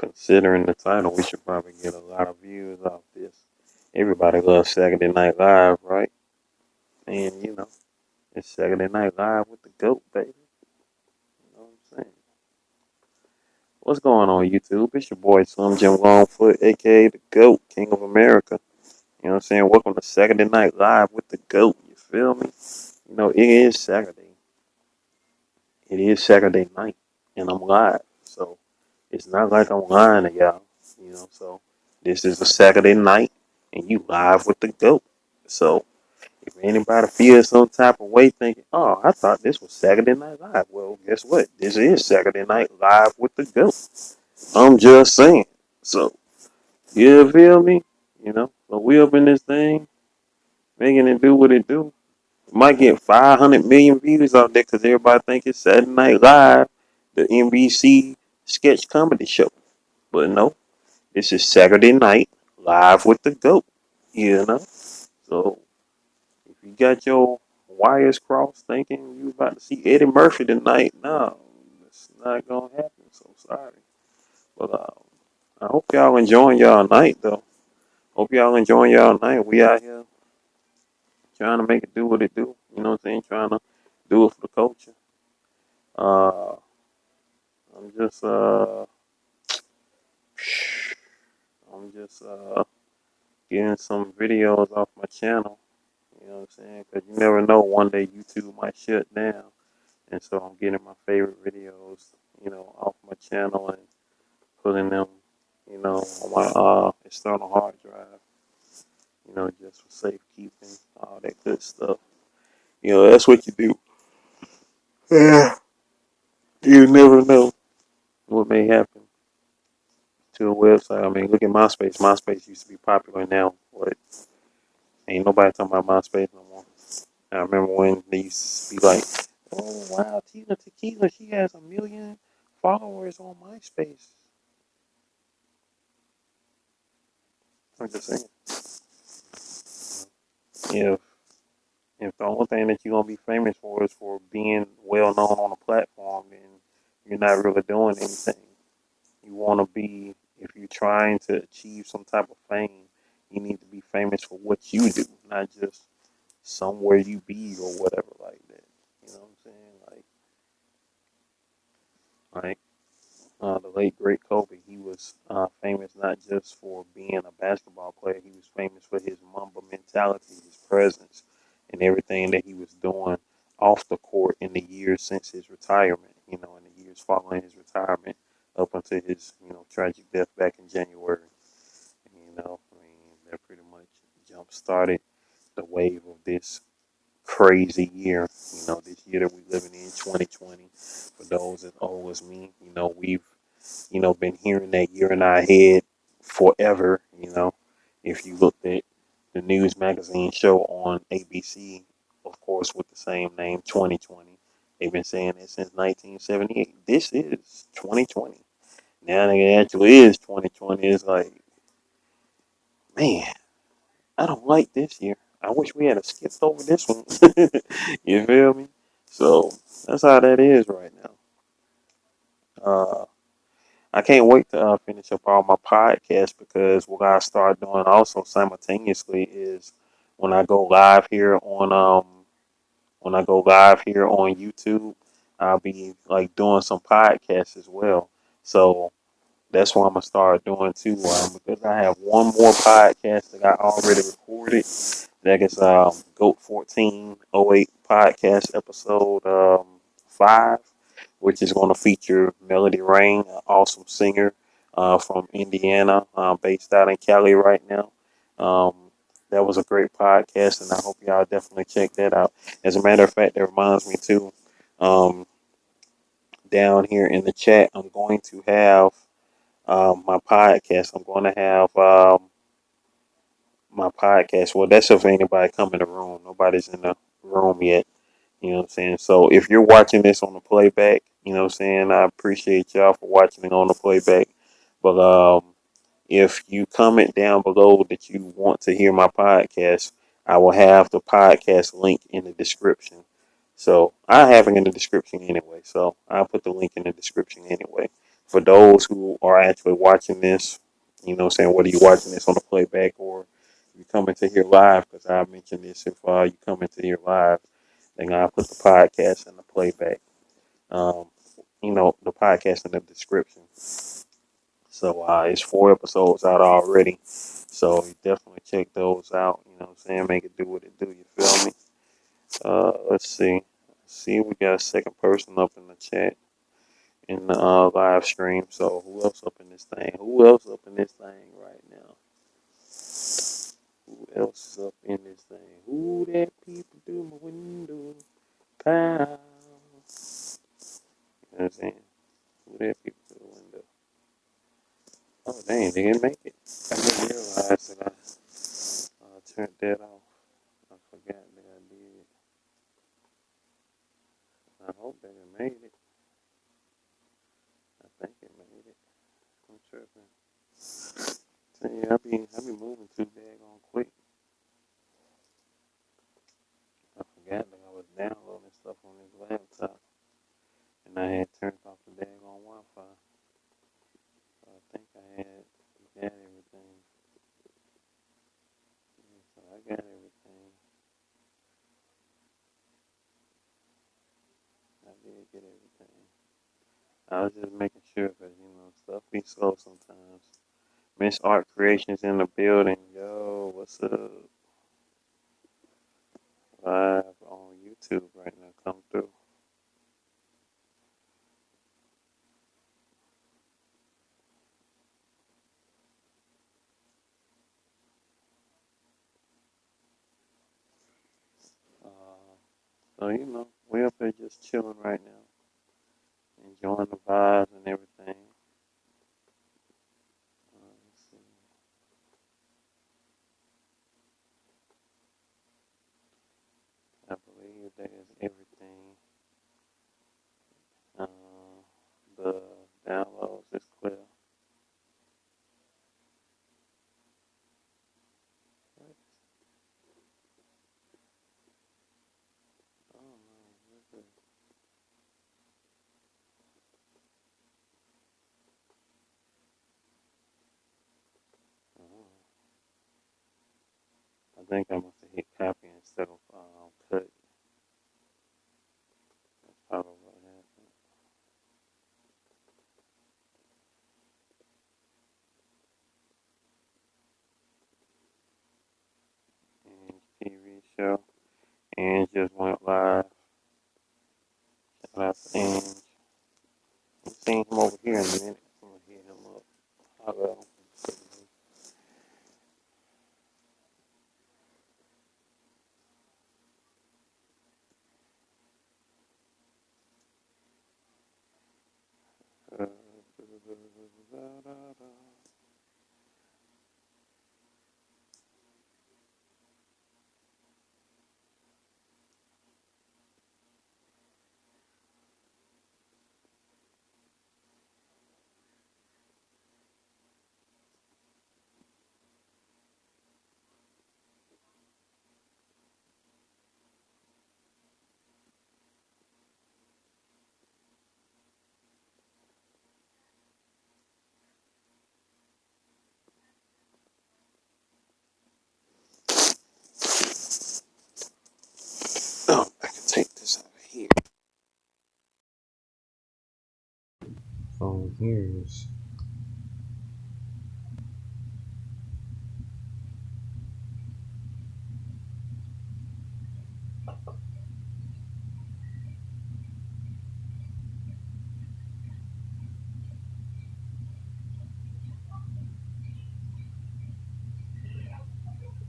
Considering the title, we should probably get a lot of views off this. Everybody loves Saturday Night Live, right? And it's Saturday Night Live with the GOAT, baby. You know what I'm saying? What's going on, YouTube? It's your boy Slim Jim Longfoot, aka the GOAT, King of America. You know what I'm saying? Welcome to Saturday Night Live with the GOAT. You feel me? It is Saturday. It is Saturday night, and I'm live. So it's not like I'm lying to y'all. So this is a Saturday night, and you live with the GOAT. So if anybody feels some type of way thinking, oh, I thought this was Saturday Night Live. Well, guess what? This is Saturday Night Live with the GOAT. I'm just saying. So, you feel me? So we up in this thing, making it do what it do. Might get 500 million views out there because everybody think it's Saturday Night Live, the NBC sketch comedy show. But no, this is Saturday night live with the GOAT. So if you got your wires crossed thinking you about to see Eddie Murphy tonight, no, it's not gonna happen. So sorry. But I hope y'all enjoying y'all night though. Hope y'all enjoying y'all night. We out here trying to make it do what it do. You know what I'm saying? Trying to do it for the culture. Uh, I'm just I'm just getting some videos off my channel. You know what I'm saying? Because you never know, one day YouTube might shut down. And so I'm getting my favorite videos, off my channel and putting them, on my external hard drive, just for safekeeping, all that good stuff. That's what you do. Yeah. You never know what may happen to a website. I mean, look at MySpace. MySpace used to be popular now, but ain't nobody talking about MySpace no more. I remember when they used to be like, oh, wow, Tina Tequila, she has 1 million followers on MySpace. I'm just saying, if, if the only thing that you're going to be famous for is for being well known on a platform, then you're not really doing anything. You want to be, if you're trying to achieve some type of fame, you need to be famous for what you do, not just somewhere you be or whatever like that. You know what I'm saying? Like the late great Kobe, he was famous not just for being a basketball player. He was famous for his Mamba mentality, his presence, and everything that he was doing off the court in the years since his retirement. In the years following his retirement, up until his tragic death back in January. I mean that pretty much jump started the wave of this crazy year. This year that we're living in, 2020. For those as old as me, we've been hearing that year in our head forever. If you looked at the news magazine show on ABC, of course, with the same name, 2020, they've been saying it since 1978. This is 2020. Now that it actually is 2020, it's like, man, I don't like this year. I wish we had skipped over this one. You feel me? So that's how that is right now. Uh, I can't wait to finish up all my podcasts because what I start doing also simultaneously is when I go live here on YouTube, I'll be like doing some podcasts as well. So that's what I'm gonna start doing too. Because I have one more podcast that I already recorded. That is Goat 1408 podcast episode 5, which is going to feature Melody Rain, an awesome singer from Indiana, based out in Cali right now. Um, that was a great podcast, and I hope y'all definitely check that out. As a matter of fact, that reminds me too. Um, Down here in the chat, I'm going to have my podcast. I'm going to have my podcast. Well, that's if anybody come in the room. Nobody's in the room yet. You know what I'm saying? So if you're watching this on the playback, you know what I'm saying, I appreciate y'all for watching it on the playback. But if you comment down below that you want to hear my podcast, I will have the podcast link in the description. So I have it in the description anyway. So I'll put the link in the description anyway For those who are actually watching this, saying, whether you're watching this on the playback or you coming to here live, because I mentioned this, if you coming to here live, then I put the podcast in the playback. Um, the podcast in the description. So it's 4 episodes out already. So you definitely check those out. You know what I'm saying? Make it do what it do. You feel me? Let's see. See, we got a second person up in the chat in the live stream. So who else up in this thing? Who else up in this thing right now? Who else is up in this thing? Who that people through my window? Pow. You know what I'm saying? Who that people through the window? Oh dang, they didn't make it. I didn't realize that I turned that off. I forgot that I did. I hope that it made it. I think it made it. I'm tripping. So yeah, I be moving too daggone quick. I forgot that I was downloading stuff on this laptop, and I had turned off the daggone Wi-Fi. So I think I had got everything. Yeah, so I got everything. I did get everything. I was just making sure because stuff be slow sometimes. Miss Art Creations in the building. Yo, what's up? Live on YouTube right now. Come through. Uh, so we up there just chilling right now, enjoying the vibes and everything. Let's see. I believe that is everything. Uh, the downloads is clear. Oh no, I think I must have hit copy instead of cut. That's probably what happened. And TV show. And just went live. Shout out to Ange. I'm seeing him over here in a minute. I'm gonna hit him up. Hello. Uh, oh, I can take this out of here. Phone here's.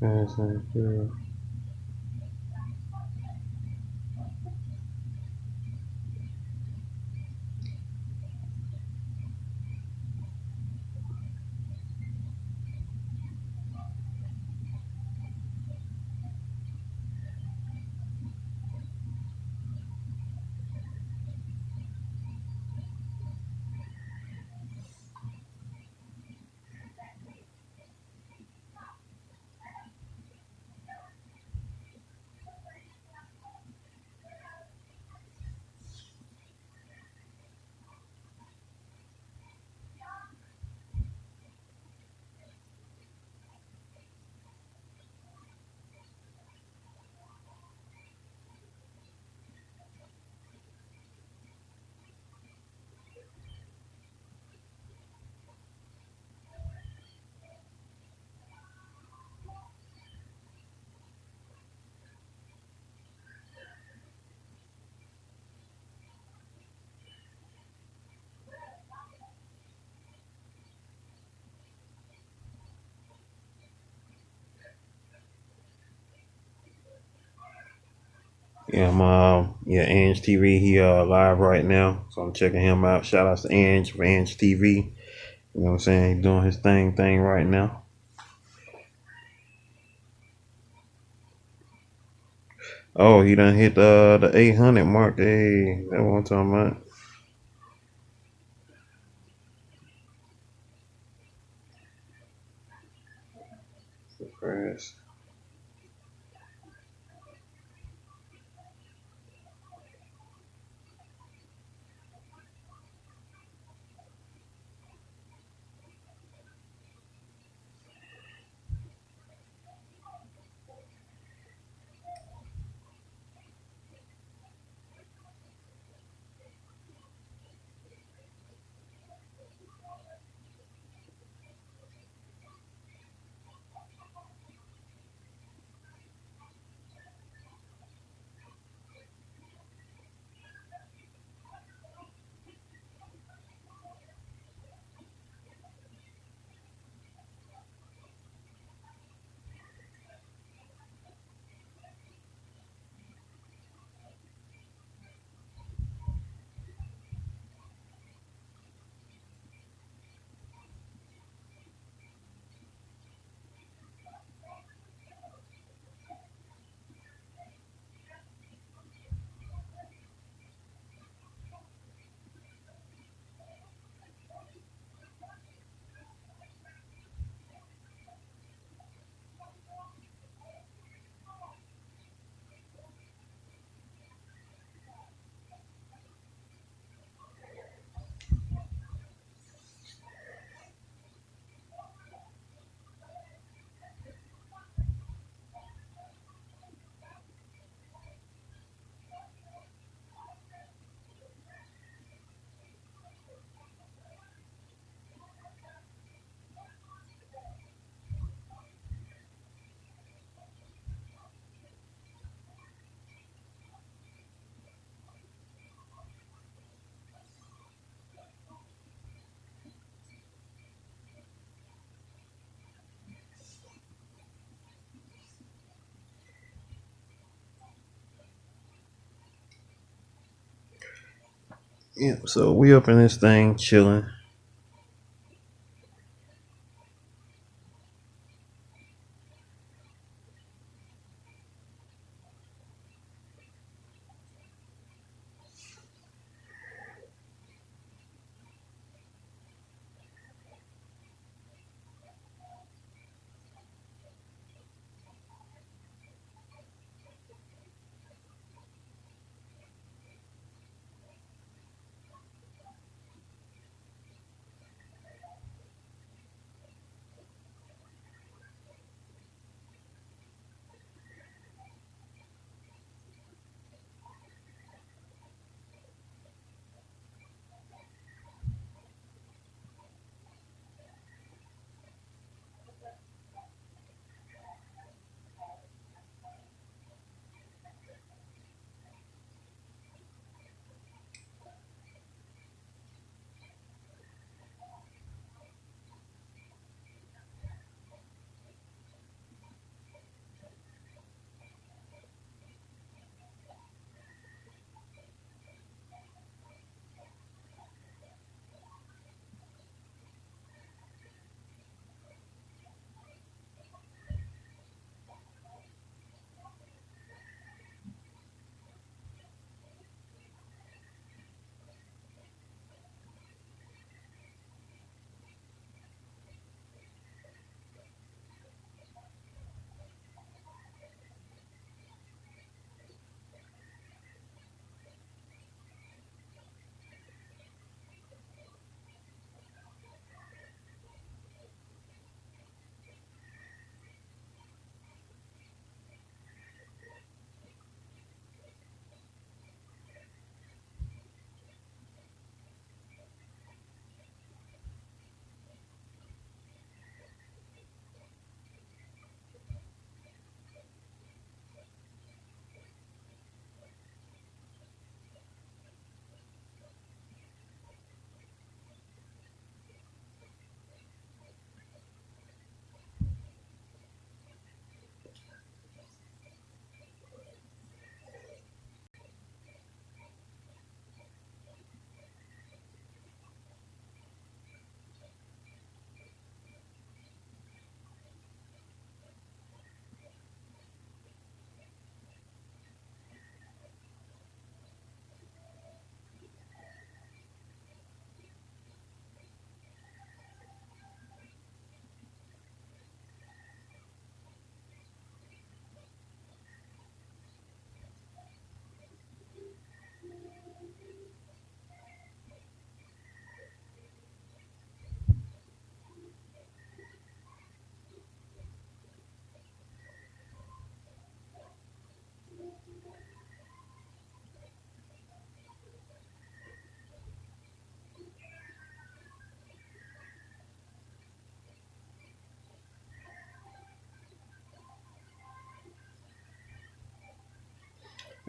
As I do. Yeah, yeah, Ange TV. He live right now, so I'm checking him out. Shout out to Ange for Ange TV. You know what I'm saying? He's doing his thing right now. Oh, he done hit the 800 mark. Hey, that's what I'm talking about. Surprise. Yeah, so we up in this thing chilling.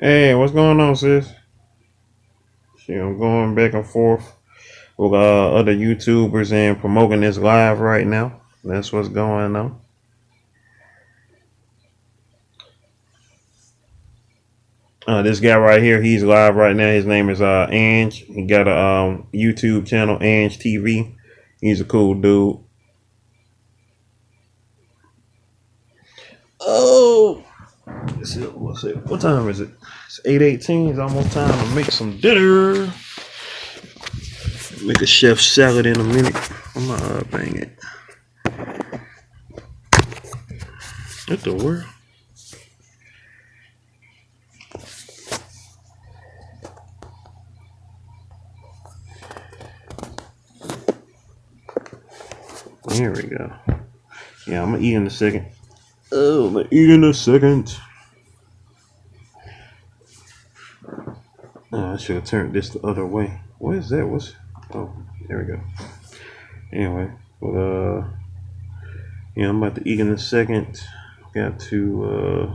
Hey, what's going on, sis? Shit, I'm going back and forth with other YouTubers and promoting this live right now. That's what's going on. This guy right here, he's live right now. His name is Ange. He got a YouTube channel, Ange TV. He's a cool dude. Oh, what's it? What time is it? It's 8:18. It's almost time to make some dinner. Make a chef salad in a minute. I'm gonna bang it. What the world? Here we go. Yeah, I'm gonna eat in a second. Oh, I'm gonna eat in a second. Oh, I should have turned this the other way. What is that? Oh, there we go. Anyway, but yeah, I'm about to eat in a second. Got to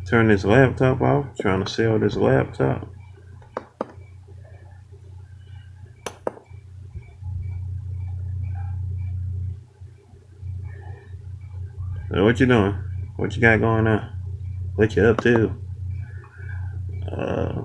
turn this laptop off. Trying to sell this laptop. So what you doing? What you got going on? What you up to? Uh,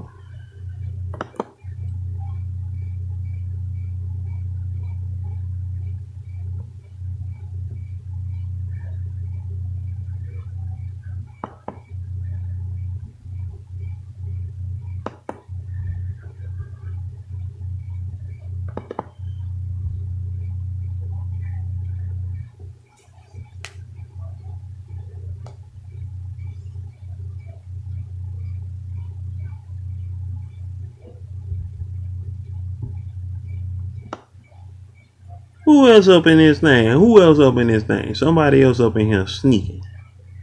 who else up in this thing? Who else up in this thing? Somebody else up in here sneaking.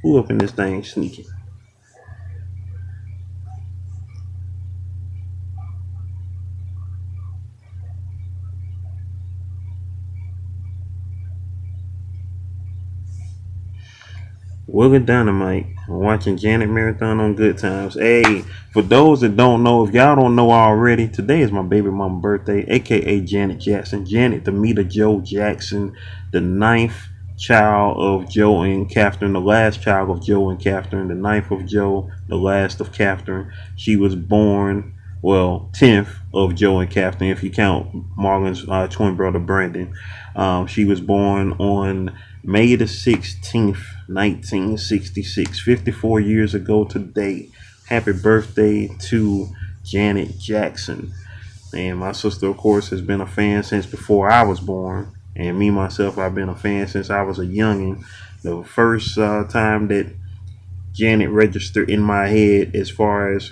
Who up in this thing sneaking? Willie Dynamite. I'm watching Janet Marathon on Good Times. Hey, for those that don't know, if y'all don't know already, today is my baby mama birthday, aka Janet Jackson. Janet Demita Joe Jackson, the ninth child of Joe and Catherine, the last child of Joe and Catherine, the ninth of Joe, the last of Catherine. She was born, well, 10th of Joe and Catherine, if you count Marlon's twin brother Brandon. She was born on May the 16th, 1966, 54 years ago today. Happy birthday to Janet Jackson. And my sister, of course, has been a fan since before I was born. And me, myself, I've been a fan since I was a youngin'. The first time that Janet registered in my head as far as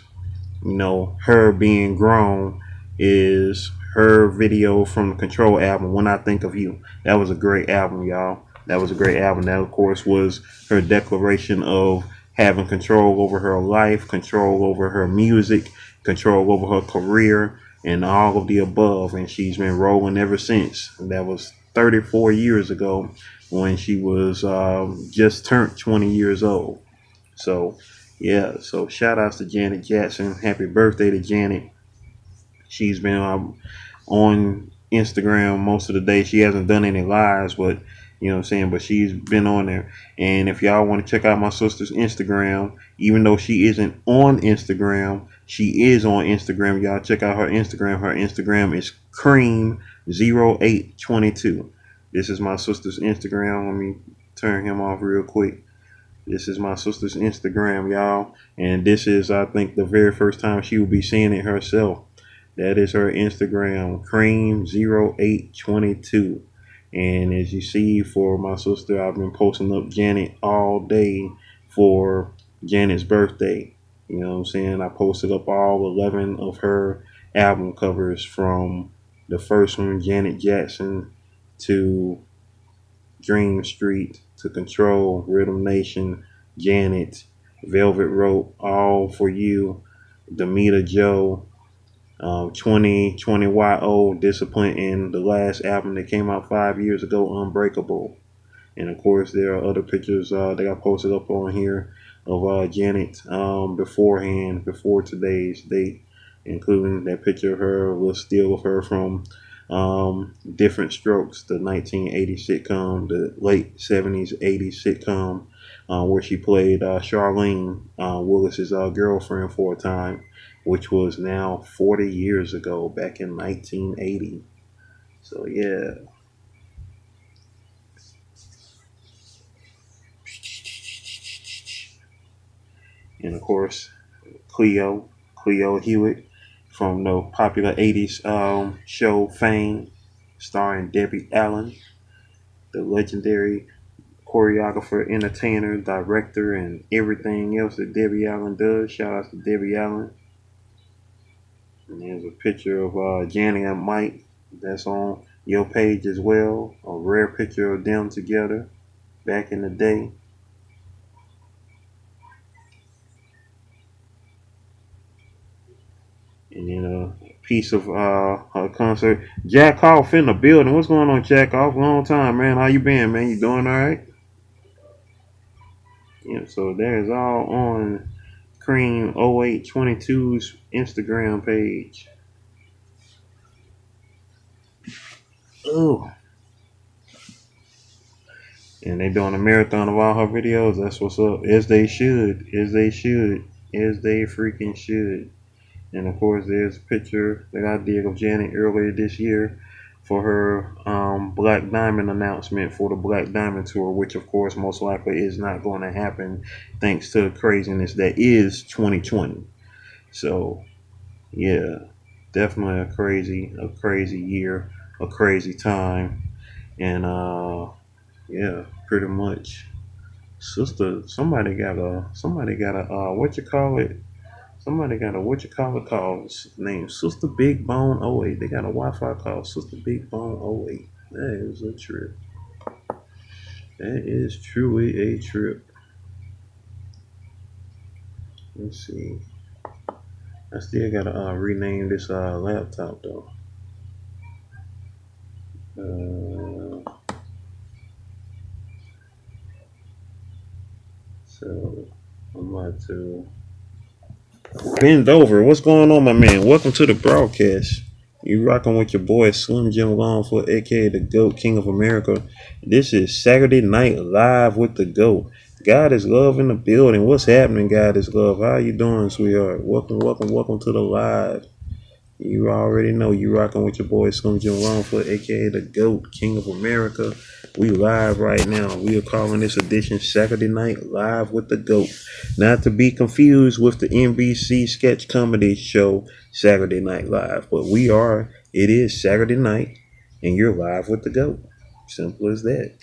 her being grown is her video from the Control album, When I Think of You. That was a great album, y'all. That was a great album. That, of course, was her declaration of having control over her life, control over her music, control over her career, and all of the above. And she's been rolling ever since. And that was 34 years ago when she was just turned 20 years old. So, yeah, so shout outs to Janet Jackson. Happy birthday to Janet. She's been on Instagram most of the day. She hasn't done any lives, but you know what I'm saying? But she's been on there. And if y'all want to check out my sister's Instagram, even though she isn't on Instagram, she is on Instagram. Y'all check out her Instagram. Her Instagram is cream0822. This is my sister's Instagram. Let me turn him off real quick. This is my sister's Instagram, y'all. And this is, I think, the very first time she will be seeing it herself. That is her Instagram, cream0822. And as you see, for my sister, I've been posting up Janet all day for Janet's birthday. You know what I'm saying? I posted up all 11 of her album covers, from the first one, Janet Jackson, to Dream Street, to Control, Rhythm Nation, Janet, Velvet Rope, All For You, Demita Joe, 2020 YO, Discipline, and the last album that came out 5 years ago, Unbreakable. And of course, there are other pictures that I posted up on here. of Janet beforehand, before today's date, including that picture of her was still of her from Different Strokes, the 1980 sitcom, the late 70s, 80s sitcom, where she played Charlene Willis's girlfriend for a time, which was now 40 years ago, back in 1980. So yeah, and of course Cleo Hewitt from the popular 80s show Fame, starring Debbie Allen, the legendary choreographer, entertainer, director, and everything else that Debbie Allen does. Shout out to Debbie Allen. And there's a picture of Janet and Mike that's on your page as well. A rare picture of them together back in the day. And then a piece of her concert. Jack Off in the building. What's going on, Jack Off? Long time, man. How you been, man? You doing all right? Yeah. So there's all on Cream 0822's Instagram page. Oh. And they doing a marathon of all her videos. That's what's up. As they should. As they should. As they freaking should. And of course, there's a picture that I did of Janet earlier this year for her Black Diamond announcement for the Black Diamond tour, which of course most likely is not going to happen thanks to the craziness that is 2020. So yeah, definitely a crazy year, a crazy time, and yeah, pretty much. Sister, somebody got a what you call it? Somebody got a what you call it called named Sister Big Bone oh 08. They got a Wi-Fi called Sister Big Bone oh 08. That is a trip. That is truly a trip. Let's see. I still gotta rename this laptop though. Uh, so I'm about to bend over. What's going on, my man? Welcome to the broadcast. You rocking with your boy Slim Jim Longfoot, aka the GOAT King of America. This is Saturday Night Live with the GOAT. God is love in the building. What's happening, God is love? How you doing, sweetheart? Welcome to the live. You already know you rocking with your boy Slim Jim Longfoot, aka the GOAT King of America. We live right now. We are calling this edition Saturday Night Live with the GOAT. Not to be confused with the NBC sketch comedy show Saturday Night Live. But it is Saturday night, and you're live with the GOAT. Simple as that.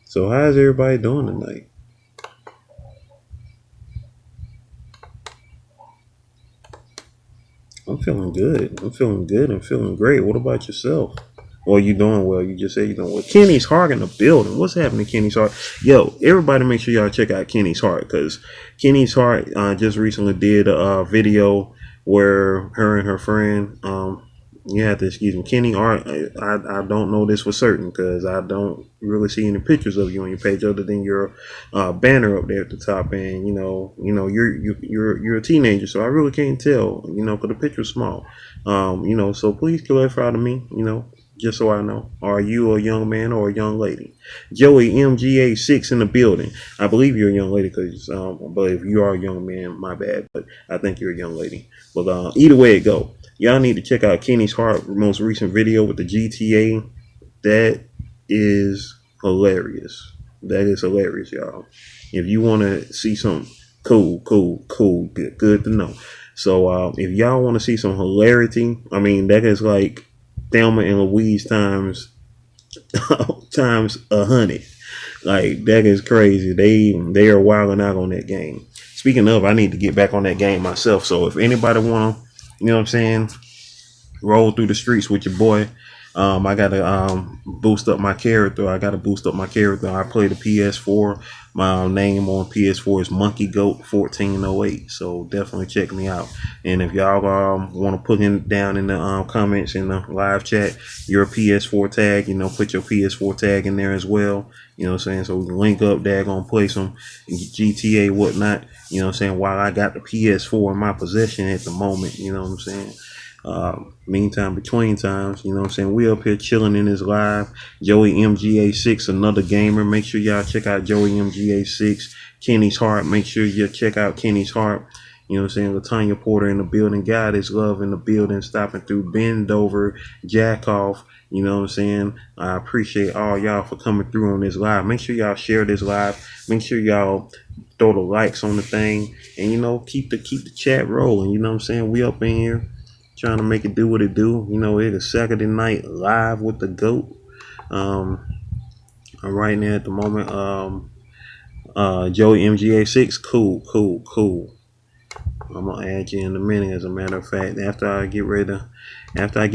So how's everybody doing tonight? I'm feeling good. I'm feeling good. I'm feeling great. What about yourself? Well, you doing well. You just said you doing well. Kenny's Heart in the building. What's happening, Kenny's Heart? Yo, everybody make sure y'all check out Kenny's Heart, because Kenny's Heart just recently did a video where her and her friend, you have to excuse me, Kenny Art. I don't know this for certain because I don't really see any pictures of you on your page other than your banner up there at the top, and you're a teenager, so I really can't tell, because the picture's small, so please clarify to me, just so I know. Are you a young man or a young lady? Joey MGA6 in the building. I believe you're a young lady, but if you are a young man, my bad. But I think you're a young lady. But either way it go, y'all need to check out Kenny's Heart most recent video with the GTA. That is hilarious. That is hilarious, y'all. If you want to see some cool, good to know. So if y'all want to see some hilarity, I mean, that is like Thelma and Louise times 100. Like, that is crazy. They are wilding out on that game. Speaking of, I need to get back on that game myself. So if anybody wanna, you know what I'm saying, roll through the streets with your boy, I gotta boost up my character. I gotta boost up my character. I play the PS4. My name on PS4 is Monkey Goat 1408. So definitely check me out. And if y'all want to put in down in the comments in the live chat your PS4 tag, put your PS4 tag in there as well. You know what I'm saying? So we can link up there, gonna play some GTA whatnot. You know what I'm saying? While I got the PS4 in my possession at the moment, you know what I'm saying? Meantime, between times, you know what I'm saying? We up here chilling in this live. Joey MGA6, another gamer. Make sure y'all check out Joey MGA6. Kenny's Heart. Make sure you check out Kenny's Heart. You know what I'm saying? Latanya Porter in the building. God is love in the building. Stopping through Bend over, Jack off. You know what I'm saying? I appreciate all y'all for coming through on this live. Make sure y'all share this live. Make sure y'all throw the likes on the thing. And keep the chat rolling. You know what I'm saying? We up in here trying to make it do what it do. It is Saturday night live with the GOAT. I'm right now at the moment. Joey MGA6, cool. I'm gonna add you in a minute. As a matter of fact, after I get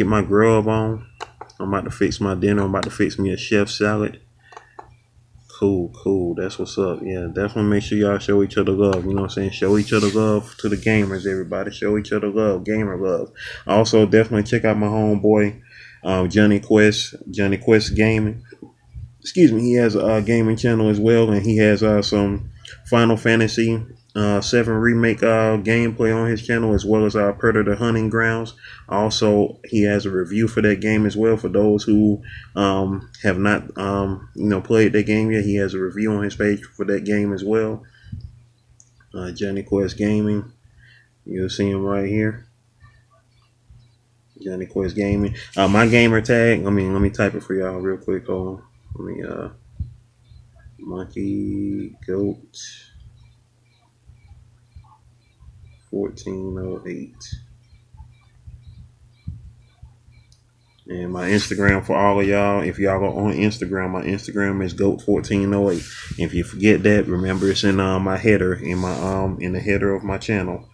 my grub on, I'm about to fix my dinner. I'm about to fix me a chef salad. Cool. That's what's up. Yeah, definitely make sure y'all show each other love. You know what I'm saying? Show each other love to the gamers, everybody. Show each other love, gamer love. Also, definitely check out my homeboy, Johnny Quest Gaming. Excuse me, he has a gaming channel as well, and he has some Final Fantasy 7 remake gameplay on his channel, as well as Predator Hunting Grounds. Also, he has a review for that game as well. For those who have not played that game yet, he has a review on his page for that game as well. Johnny Quest Gaming, you'll see him right here. Johnny Quest Gaming. My gamer tag. Let me type it for y'all real quick. Hold on. Let me Monkey Goat 1408. And my Instagram for all of y'all, if y'all go on Instagram, my Instagram is goat1408. If you forget that, remember it's in my header, in the header of my channel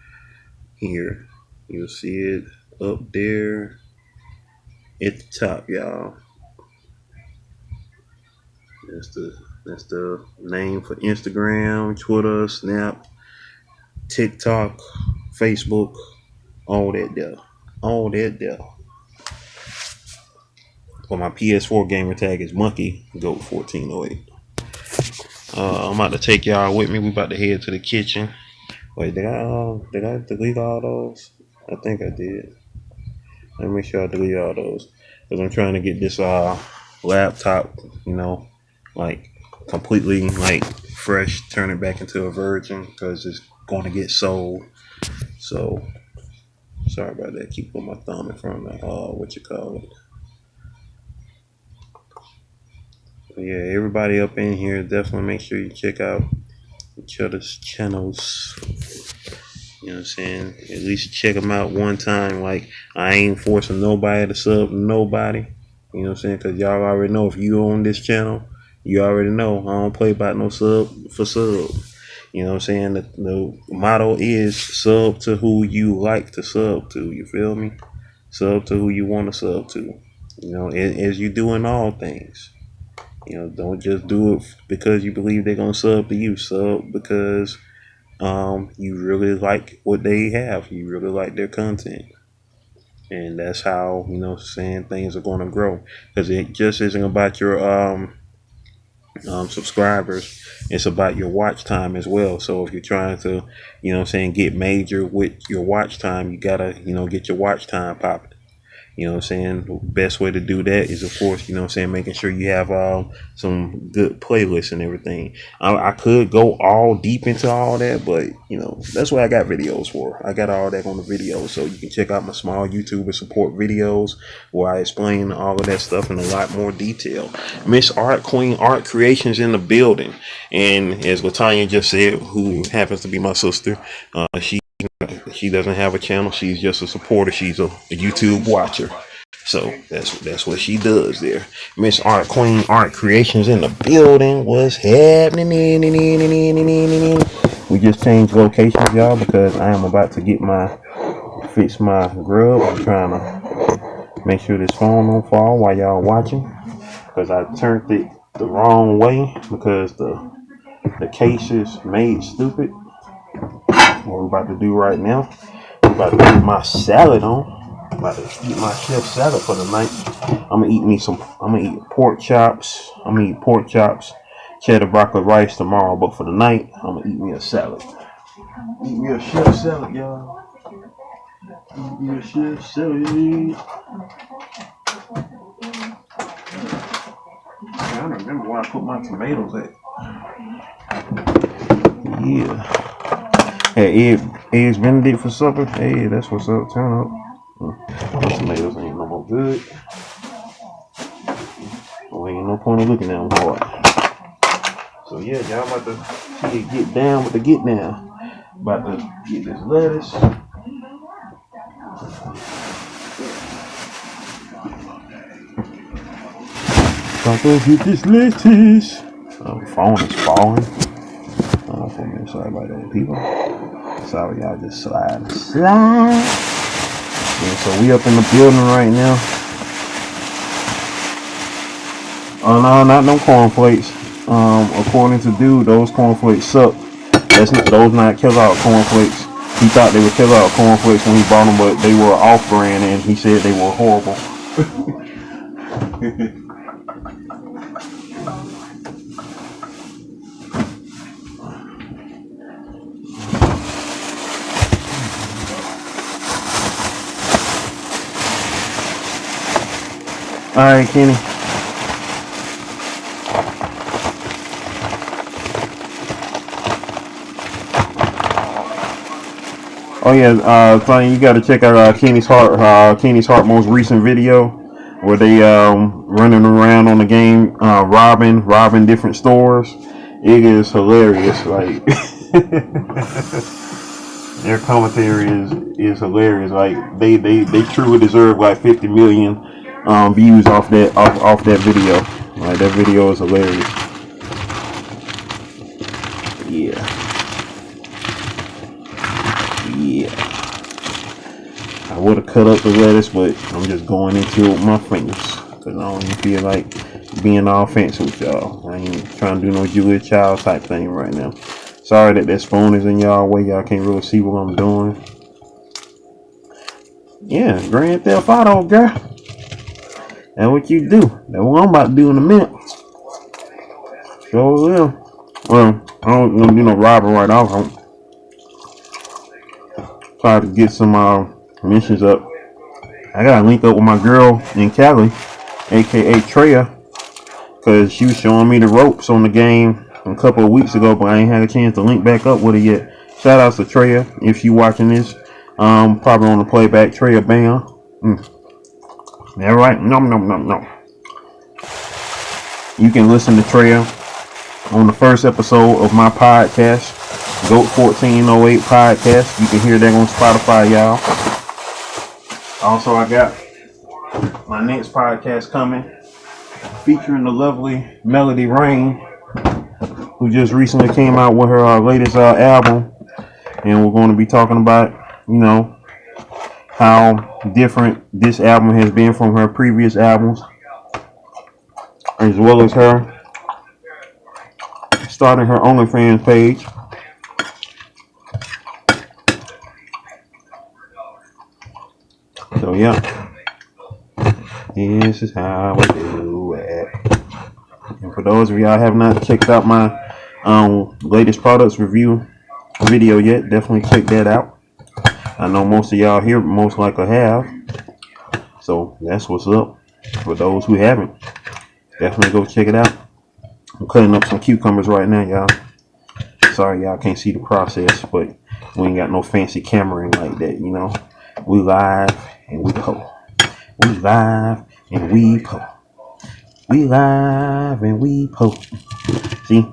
here. You'll see it up there at the top, y'all. That's the name for Instagram, Twitter, Snap, TikTok, Facebook, all that there. Well, my PS4 gamer tag is Monkey Goat 1408. I'm about to take y'all with me. We about to head to the kitchen. Wait, did I delete all those? I think I did. Let me make sure I delete all those, because I'm trying to get this laptop, like completely like fresh, turn it back into a virgin, because it's going to get sold. So sorry about that. Keep putting my thumb in front of what you call it. But yeah, everybody up in here, definitely make sure you check out each other's channels. You know what I'm saying? At least check them out one time. Like, I ain't forcing nobody to sub to nobody. You know what I'm saying? Because y'all already know, if you on this channel, you already know I don't play about no sub for sub. You know what I'm saying? The motto is sub to who you like to sub to. You feel me? Sub to who you want to sub to. As you do in all things. Don't just do it because you believe they're going to sub to you. Sub because you really like what they have. You really like their content. And that's how, saying things are going to grow. Because it just isn't about your subscribers. It's about your watch time as well. So if you're trying to, get major with your watch time, you got to, get your watch time popping. You know what I'm saying? The best way to do that is, of course, making sure you have some good playlists and everything. I could go all deep into all that, but, that's what I got videos for. I got all that on the video, so you can check out my small YouTuber support videos where I explain all of that stuff in a lot more detail. Miss Art Queen Art Creations in the building. And as Latanya just said, who happens to be my sister, she doesn't have a channel. She's just a supporter. She's a YouTube watcher. So that's what she does there. Miss Art Queen Art Creations in the building. What's happening? We just changed locations, y'all, because I am about to fix my grub. I'm trying to Make sure this phone don't fall while y'all watching, because I turned it the wrong way because the case is made stupid. What we're about to do right now, I'm about to put my salad on. I'm about to eat my chef salad for the night. I'm gonna eat pork chops. Cheddar broccoli rice tomorrow, but for the night, I'm gonna eat me a salad. Eat me a chef salad, y'all. Eat me a chef salad. I don't remember where I put my tomatoes at. Yeah. Hey, eggs Benedict for supper. Hey, that's what's up. Turn up. My tomatoes ain't no more good. Well, ain't no point in looking at them hard. So yeah, y'all about to see it get down with the get down. About to get this lettuce. About to get this lettuce. The phone is falling. For me, sorry about that, people. Sorry, y'all, just slide. Yeah, so we up in the building right now. Oh no, not no cornflakes. According to dude, those cornflakes suck. Those not Kellogg cornflakes. He thought they were Kellogg cornflakes when he bought them, but they were off-brand, and he said they were horrible. All right, Kenny. Oh yeah, Sonny, you got to check out Kenny's Heart most recent video where they running around on the game, robbing different stores. It is hilarious. Like their commentary is hilarious. Like they truly deserve like 50 million views off that video. Like that video is hilarious. Yeah. I would have cut up the lettuce, but I'm just going into it with my fingers because I don't even feel like being all fancy with y'all. I ain't trying to do no Julia Child type thing right now. Sorry that this phone is in y'all way. Y'all can't really see what I'm doing. Yeah, Grand Theft Auto, girl. That's what you do. That's what I'm about to do in a minute. Sure will. Well, I don't gonna do no robbing right off. I'm try to get some missions up. I gotta link up with my girl in Cali, aka Treya, because she was showing me the ropes on the game a couple of weeks ago, but I ain't had a chance to link back up with her yet. Shout out to Treya if she watching this. Probably on the playback. Treya Bam. Yeah, right. No. You can listen to Treya on the first episode of my podcast, Goat 1408 podcast. You can hear that on Spotify, y'all. Also, I got my next podcast coming featuring the lovely Melody Rain, who just recently came out with her latest album. And we're going to be talking about, how different this album has been from her previous albums, as well as her starting her OnlyFans page. So yeah, this is how we do it. And for those of y'all have not checked out my latest products review video yet, definitely check that out. I know most of y'all here most likely have, so that's what's up. For those who haven't, definitely go check it out. I'm cutting up some cucumbers right now, y'all. Sorry y'all can't see the process, but we ain't got no fancy cameraing like that, We live and we po. We live and we po. We live and we po. See?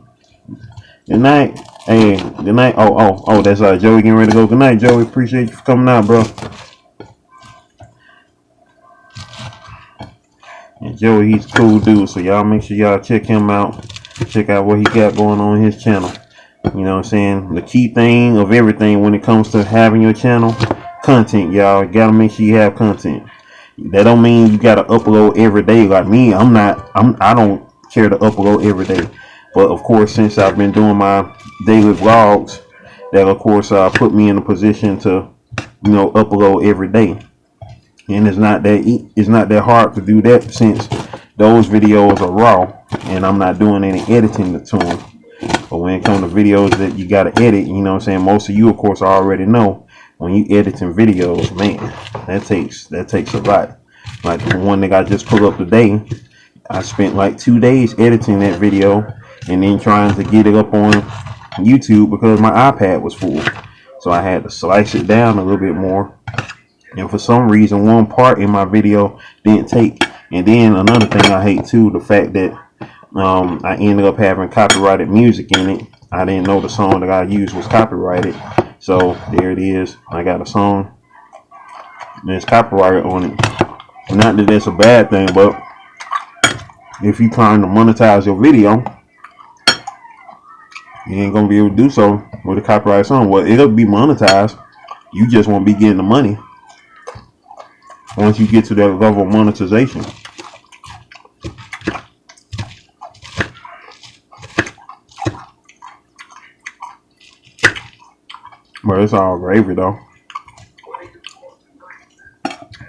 Good night. Hey, good night. Oh, that's Joey getting ready to go. Good night, Joey. Appreciate you for coming out, bro. And Joey, he's a cool dude, so y'all make sure y'all check him out. Check out what he got going on his channel. You know what I'm saying? The key thing of everything when it comes to having your channel, content, y'all. You gotta make sure you have content. That don't mean you gotta upload every day. Like me, I don't care to upload every day. But of course, since I've been doing my daily vlogs, that of course put me in a position to, upload every day. And it's not that hard to do that since those videos are raw and I'm not doing any editing to them. But when it comes to videos that you gotta edit, you know what I'm saying? Most of you of course already know when you editing videos, man, that takes a lot. Like the one that I just put up today, I spent like 2 days editing that video and then trying to get it up on YouTube because my iPad was full. So I had to slice it down a little bit more. And for some reason, one part in my video didn't take. And then another thing I hate too, the fact that I ended up having copyrighted music in it. I didn't know the song that I used was copyrighted. So there it is. I got a song that's copyrighted on it. Not that that's a bad thing, but if you're trying to monetize your video, you ain't gonna be able to do so with a copyright song. Well, it'll be monetized. You just won't be getting the money once you get to that level of monetization. But it's all gravy though.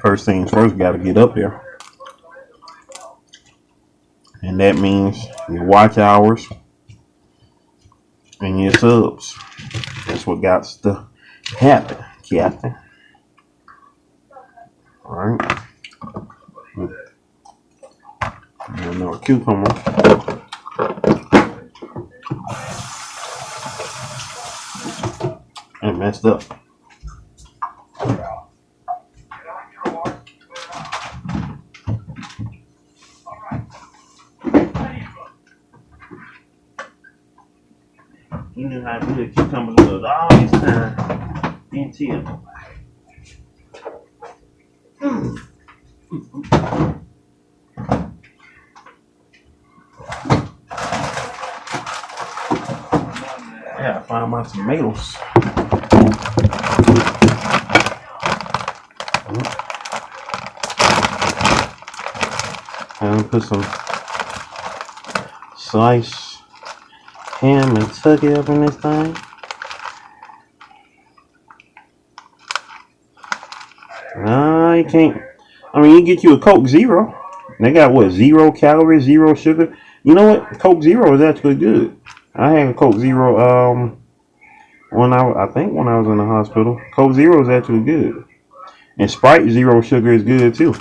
First things first, got to get up there. And that means your watch hours and your subs. That's what got to happen, Captain. Alright. Another cucumber. I messed up. You knew how good cucumbers was all this time. Didn't tell nobody. I gotta find my tomatoes. And put some sliced ham and tuck it up in this thing. Nah, you can't. I mean, you get you a Coke Zero. They got what? 0 calories, 0 sugar. You know what? Coke Zero is actually good. I had a Coke Zero when I think when I was in the hospital. Coke Zero is actually good. And Sprite 0 sugar is good too.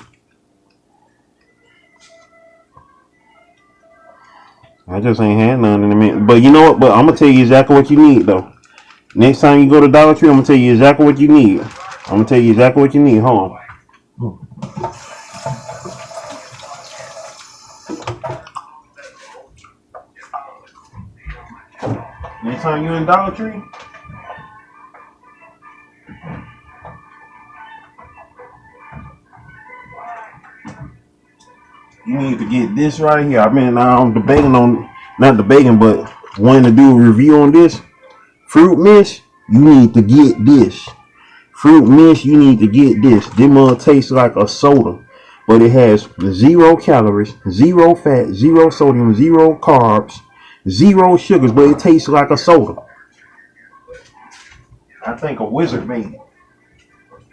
I just ain't had none in a minute. But you know what? But I'm gonna tell you exactly what you need though. Next time you go to Dollar Tree, I'm gonna tell you exactly what you need. I'm gonna tell you exactly what you need. Hold on. Next time you in Dollar Tree, you need to get this right here. I mean, I'm debating on, not debating, but wanting to do a review on this. Fruit Mist, you need to get this. Fruit Mist, you need to get this. This mug tastes like a soda, but it has 0 calories, 0 fat, 0 sodium, 0 carbs, 0 sugars, but it tastes like a soda. I think a wizard made it.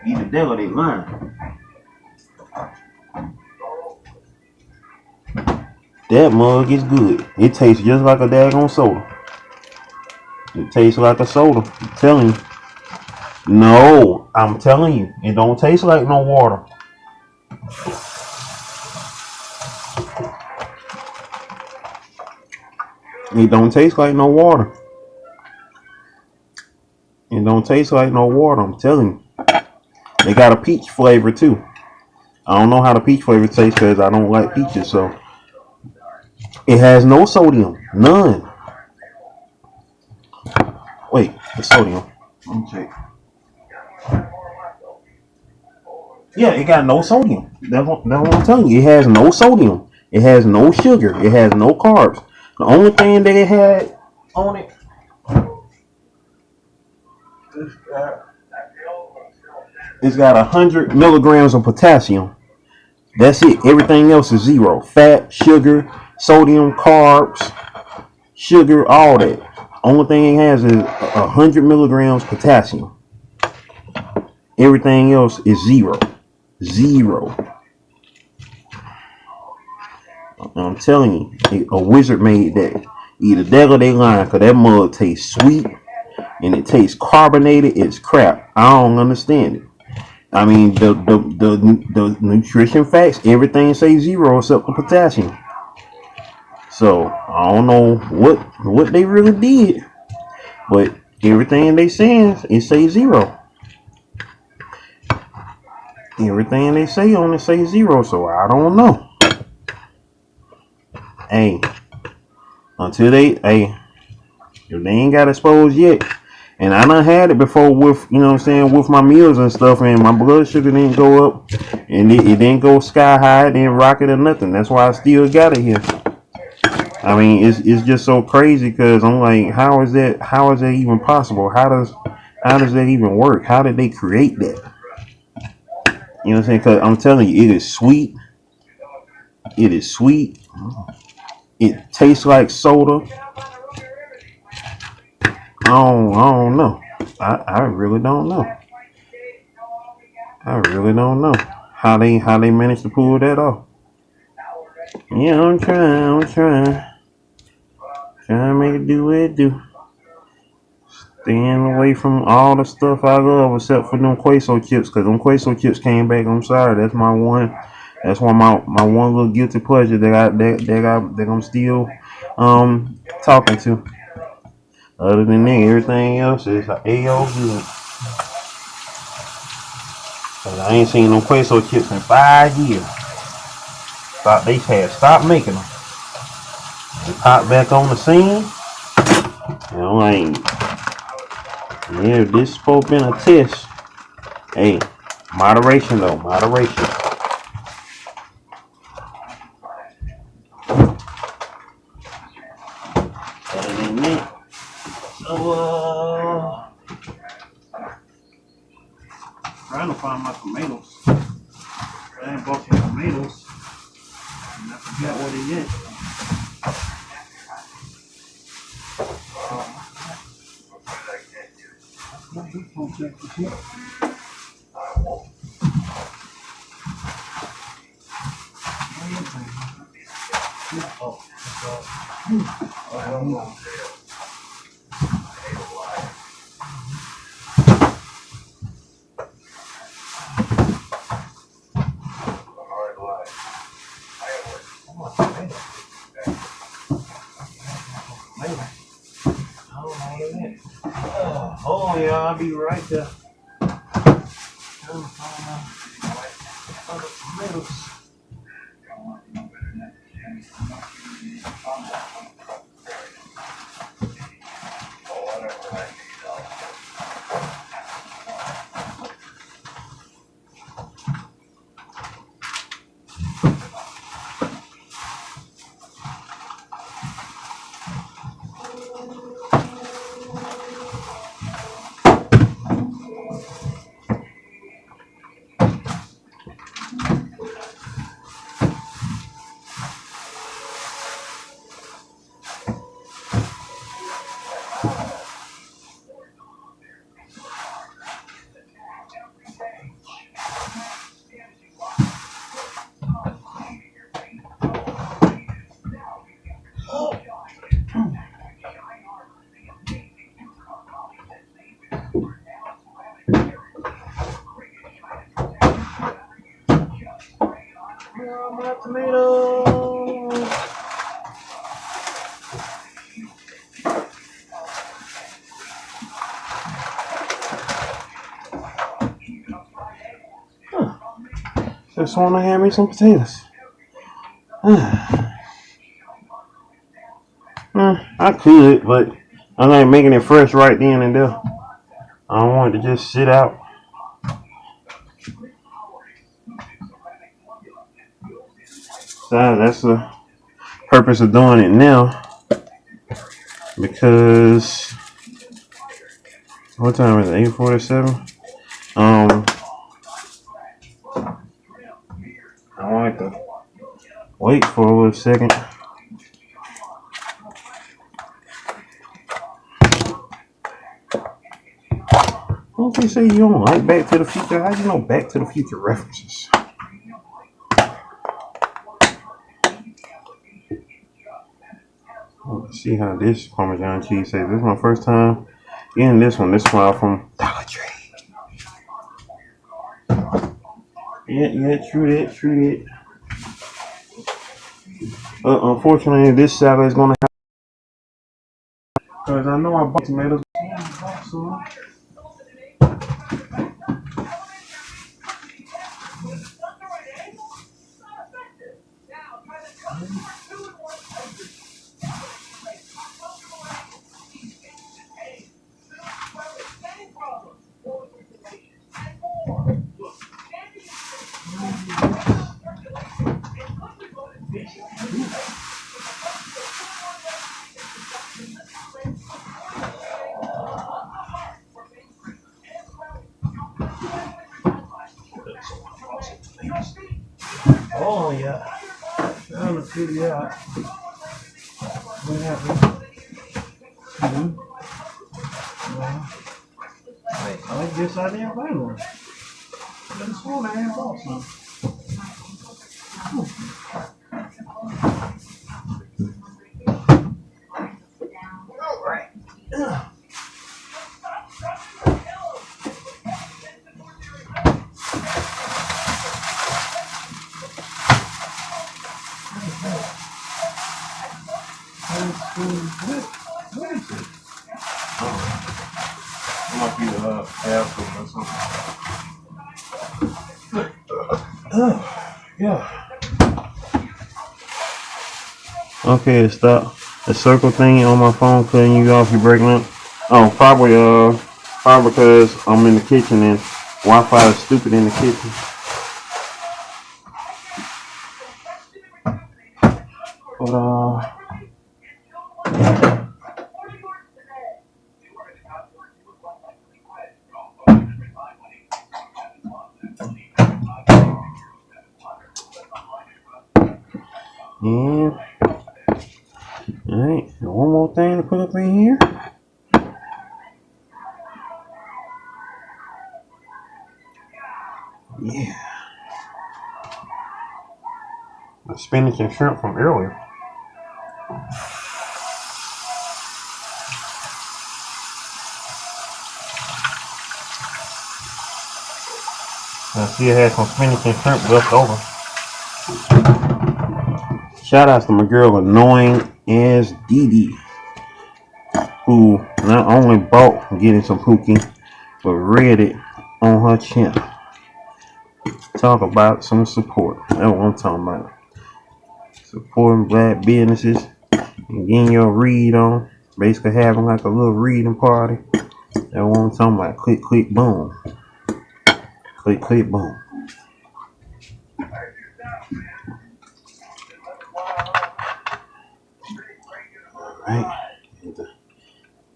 Either Dell or they lying. That mug is good. It tastes just like a daggone soda. It tastes like a soda. I'm telling you. No, I'm telling you. It don't taste like no water. It don't taste like no water. It don't taste like no water. I'm telling you. They got a peach flavor too. I don't know how the peach flavor tastes because I don't like peaches. So it has no sodium. None. Wait, the sodium. Let me check. Yeah, it got no sodium. That's what I'm telling you. It has no sodium. It has no sugar. It has no carbs. The only thing that it had on it it's got 100 milligrams of potassium. That's it. Everything else is zero. Fat, sugar, sodium, carbs, sugar, all that. Only thing it has is 100 milligrams potassium. Everything else is zero. Zero. I'm telling you, a wizard made that. Either that or they lying, because that mug tastes sweet and it tastes carbonated. It's crap. I don't understand it. I mean, the nutrition facts, everything say zero except the potassium. So I don't know what they really did, but everything they saying it say zero. Everything they say on it say zero. So I don't know. Hey, until hey, if they ain't got exposed yet, and I done had it before with, you know what I'm saying, with my meals and stuff, and my blood sugar didn't go up, and it didn't go sky high, it didn't rocket or nothing. That's why I still got it here. I mean, it's just so crazy because I'm like, how is that even possible? How does that even work? How did they create that? You know what I'm saying? Because I'm telling you, it is sweet. It is sweet. It tastes like soda. I don't know. I really don't know. I really don't know how they managed to pull that off. Yeah, trying to make it do what it do. Staying away from all the stuff I love except for them queso chips, because them queso chips came back. I'm sorry, that's one my one little guilty pleasure that I'm still talking to. Other than that, everything else is A.O. good. Cause I ain't seen no queso chips in 5 years. Thought they had stopped making them. They popped back on the scene. And I'm like, yeah, this supposed to been a test. Hey, moderation though, moderation. Other than that, so trying to find my tomatoes. I ain't bought some tomatoes, and I forgot what it is. Oh yeah, I'll be right there. Trying to find my other tomatoes. My tomatoes. Just want to have me some potatoes. I could, but I like making it fresh right then and there. I don't want it to just sit out. So that's the purpose of doing it now. Because what time is it? 8:47. I want to Wait for a second. Don't you say you don't like Back to the Future? How you know Back to the Future references? Let's see how this Parmesan cheese tastes. This is my first time getting this one. This one from Dollar Tree. Yeah, true that. Unfortunately, this salad is gonna have because I know I bought tomatoes. So, oh yeah, trying to figure out what happened. Well, I guess I didn't buy one. I just want to have bought some. What is it? It might be the apple or something. Yeah. Okay, stop. The circle thing on my phone cutting you off. You breaking up? Oh, probably because I'm in the kitchen and Wi-Fi is stupid in the kitchen. But yeah. All right. One more thing to put up in here. Yeah. The spinach and shrimp from earlier. I still had some spinach and shrimp left over. Shout outs to my girl Annoying as Dee Dee, who not only bought Getting Some Pookie, but read it on her channel. Talk about some support. That's what I'm talking about. Supporting black businesses and getting your read on. Basically having like a little reading party. That's what I'm talking about. Click, click, boom. Click, click, boom. Right.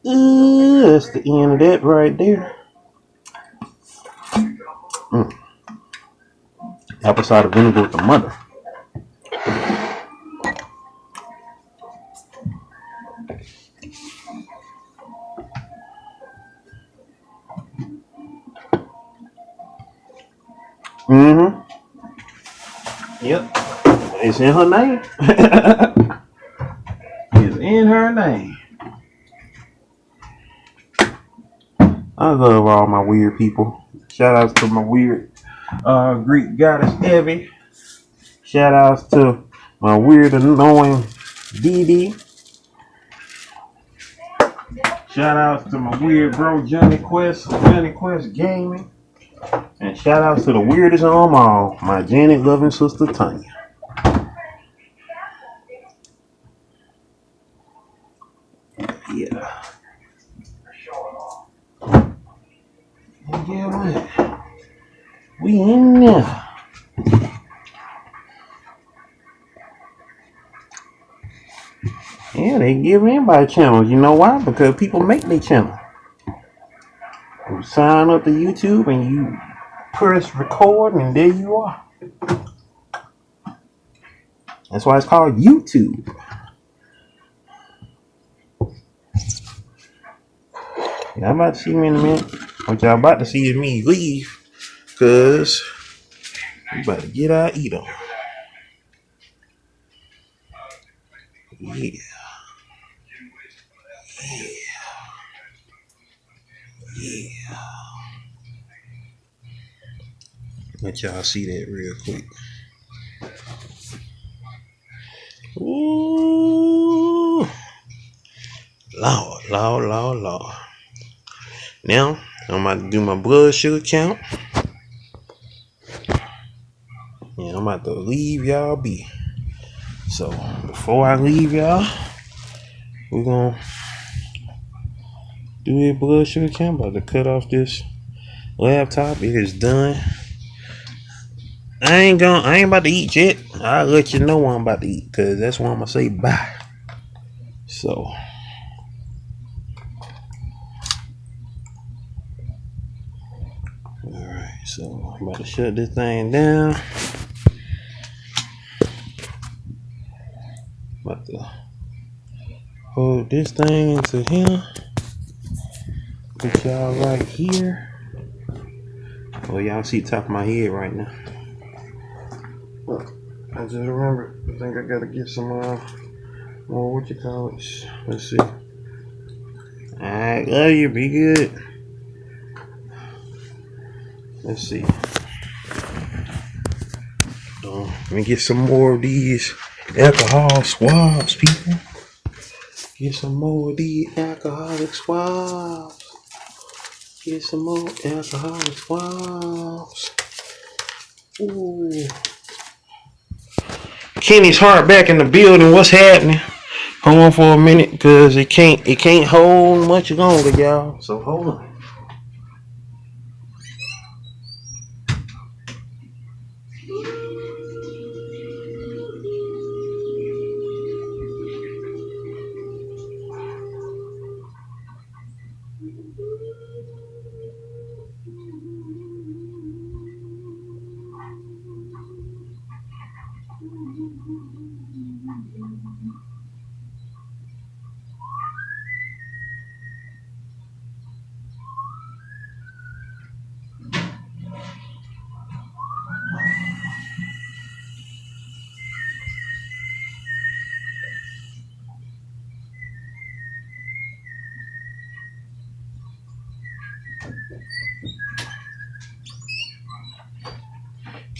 That's the end of that right there. Apple cider vinegar with the mother. Mm-hmm. Yep. It's in her name. It's in her name. I love all my weird people. Shout outs to my weird Greek goddess Evie. Shout outs to my weird annoying Dee Dee. Shout outs to my weird bro Johnny Quest Gaming. And shout outs to the weirdest of them all, my Janet loving sister Tanya. Yeah. Yeah, man. We in there. Yeah, they give anybody channels. You know why? Because people make their channel. You sign up to YouTube and you press record and there you are. That's why it's called YouTube. Y'all about to see me in a minute. What y'all about to see is me leave. Cause we about to get our eat on. Yeah. Let y'all see that real quick. Ooh. Lord. Now, I'm about to do my blood sugar count. And I'm about to leave y'all be. So, before I leave y'all, we're going to do a blood sugar count. I'm about to cut off this laptop. It is done. I ain't about to eat yet. I'll let you know when I'm about to eat. Because that's when I'm going to say bye. So, alright. So, I'm about to shut this thing down. About to hold this thing to him. Put y'all right here. Well, y'all see the top of my head right now. Look, I just remember. I think I gotta get some more what you call it. Let's see. Alright, love you. Be good. Let's see. Let me get some more of these alcohol swabs, people. Get some more of these alcoholic swabs. Get some more alcoholic swabs. Ooh. Kenny's heart back in the building. What's happening? Hold on for a minute, cause it can't hold much longer, y'all. So hold on.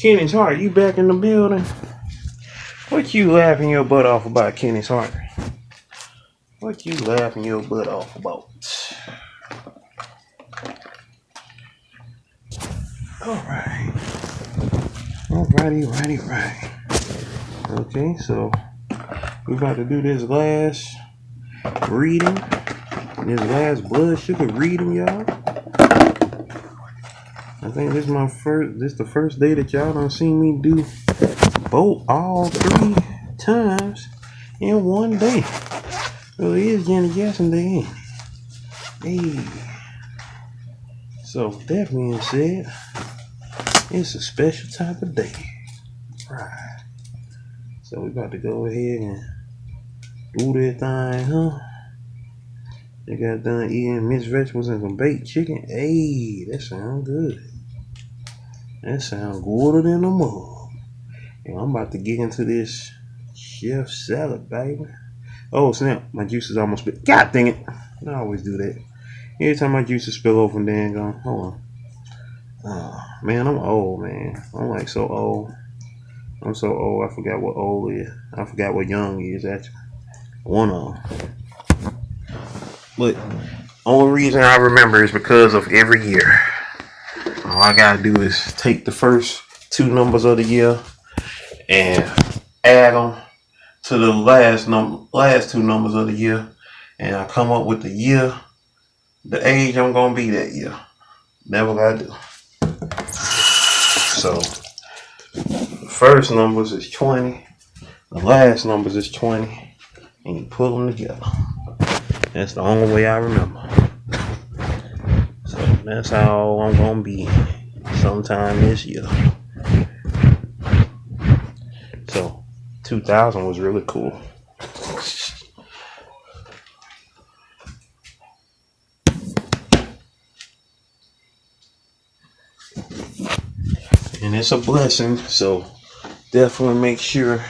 Kenny's heart, you back in the building? What you laughing your butt off about, Kenny's heart? What you laughing your butt off about? Alright. Alrighty. Okay, so we about to do this last reading. This last blood sugar reading, y'all. I think this is the first day that y'all done seen me do both all 3 times in one day. So it is Janet Jackson Day, ain't it? Hey. So with that being said, it's a special type of day. Right. So we about to go ahead and do that thing, huh? They got done eating mixed vegetables and some baked chicken. Hey, that sounds good. That sounds gooder than a mug. And I'm about to get into this chef salad, baby. Oh snap, my juice is almost spilled. God dang it. I always do that. Every time my juices spill over and then go, hold on. Oh, man, I'm old, man. I'm like so old. I'm so old, I forgot what old is. I forgot what young is, actually. One of them. But only reason I remember is because of every year. All I gotta do is take the first 2 numbers of the year and add them to the last 2 numbers of the year, and I come up with the year, the age I'm gonna be that year. Never gotta do. So the first numbers is 20, the last numbers is 20, and you put them together. That's the only way I remember. So that's how I'm gonna be sometime this year. So 2000 was really cool. And it's a blessing. So definitely make sure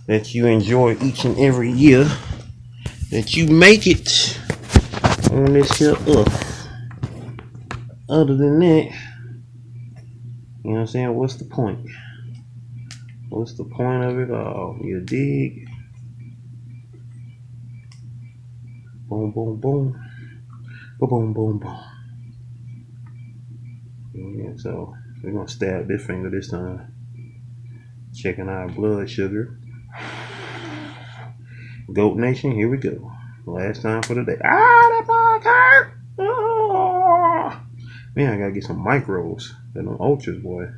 that you enjoy each and every year that you make it on this here earth. Other than that, you know what I'm saying? What's the point? What's the point of it all? You dig? Boom, boom, boom. Boom, boom, boom. Yeah, so we're gonna stab this finger this time. Checking our blood sugar. Goat Nation, here we go. Last time for the day. That bug hurt! Oh. Man, I gotta get some micros. That them ultras, boy.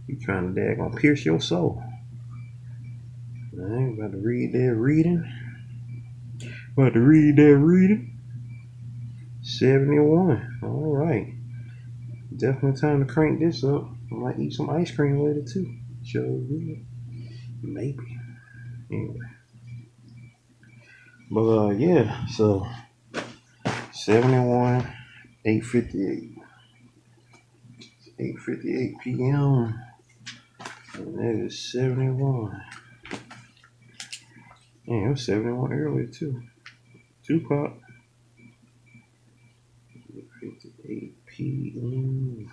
You trying to daggone pierce your soul. I ain't about to read that reading. About to read that reading. 71. Alright. Definitely time to crank this up. I might eat some ice cream later too. Sure will. Maybe. Anyway. But yeah, so 71, 8:58. 8:58 p.m. And that is 71. Yeah, it was 71 earlier too. Tupac. 8:58 p.m.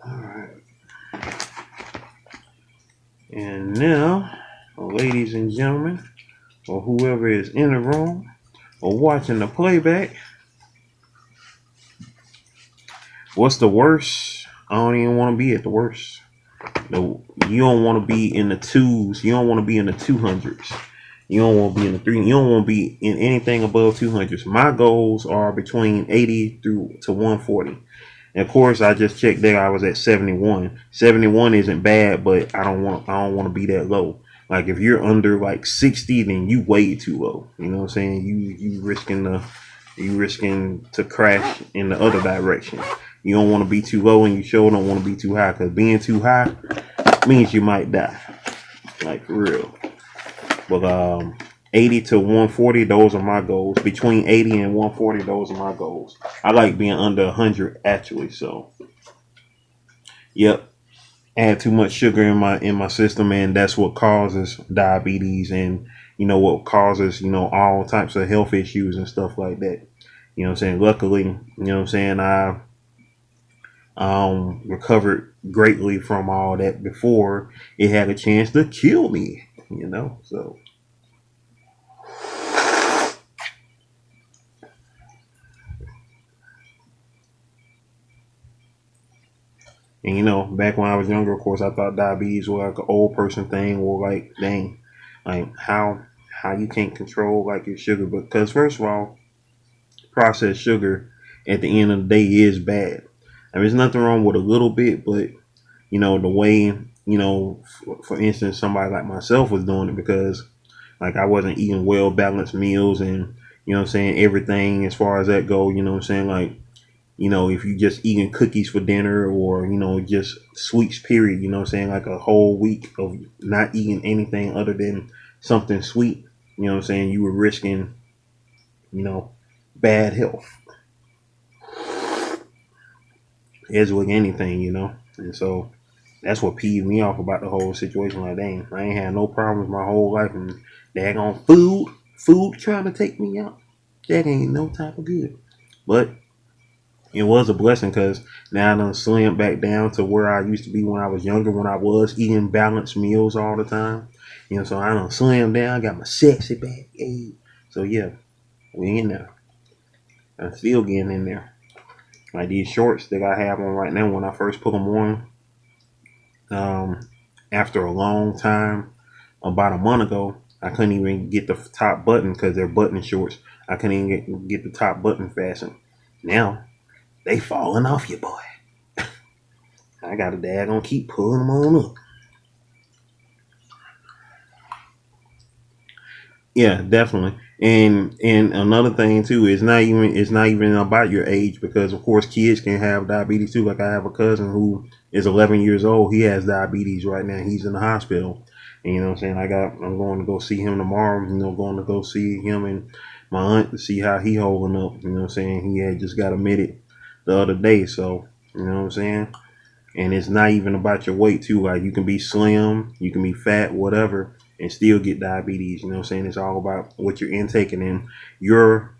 Alright. And now, ladies and gentlemen, or whoever is in the room or watching the playback, what's the worst? I don't even want to be at the worst. No, you don't want to be in the twos. You don't want to be in the 200s. You don't want to be in the three. You don't want to be in anything above 200s. My goals are between 80 through to 140. And of course, I just checked there. I was at 71. 71 isn't bad, but I don't want to be that low. Like if you're under like 60, then you way too low. You know what I'm saying? You risking to crash in the other direction. You don't want to be too low, and you sure don't want to be too high, because being too high means you might die. Like for real. But 80 to 140, those are my goals. Between 80 and 140, those are my goals. I like being under 100 actually. So, yep. Add too much sugar in my system, and that's what causes diabetes, and what causes all types of health issues and stuff like that. You know what I'm saying? Luckily, you know what I'm saying, I recovered greatly from all that before it had a chance to kill me. So. And back when I was younger, of course, I thought diabetes was like an old person thing, or like, dang, like how you can't control like your sugar. But because first of all, processed sugar at the end of the day is bad. I mean, there's nothing wrong with a little bit, but the way for instance, somebody like myself was doing it, because like I wasn't eating well balanced meals, and what I'm saying, everything as far as that go. What I'm saying, like. If you just eating cookies for dinner, or, just sweets, period, what I'm saying, like a whole week of not eating anything other than something sweet, what I'm saying, you were risking, bad health, as with anything. And so that's what peeved me off about the whole situation. Like, dang, I ain't had no problems my whole life, and daggone food trying to take me out. That ain't no type of good. But it was a blessing, because now I done slimmed back down to where I used to be when I was younger, when I was eating balanced meals all the time. So I done slimmed down, got my sexy back. Hey. So yeah, we in there. I'm still getting in there. Like these shorts that I have on right now, when I first put them on, after a long time, about a month ago, I couldn't even get the top button, because they're button shorts. I couldn't even get the top button fastened. Now, they falling off you, boy. I got a daggone keep pulling them on up. Yeah, definitely. And another thing too, it's not even about your age, because of course kids can have diabetes too. Like I have a cousin who is 11 years old. He has diabetes right now. He's in the hospital. And you know what I'm saying? I'm going to go see him tomorrow. Going to go see him and my aunt to see how he holding up. You know what I'm saying? He had just got admitted the other day. So, you know what I'm saying? And it's not even about your weight too. Like you can be slim, you can be fat, whatever, and still get diabetes. You know what I'm saying? It's all about what you're intaking and your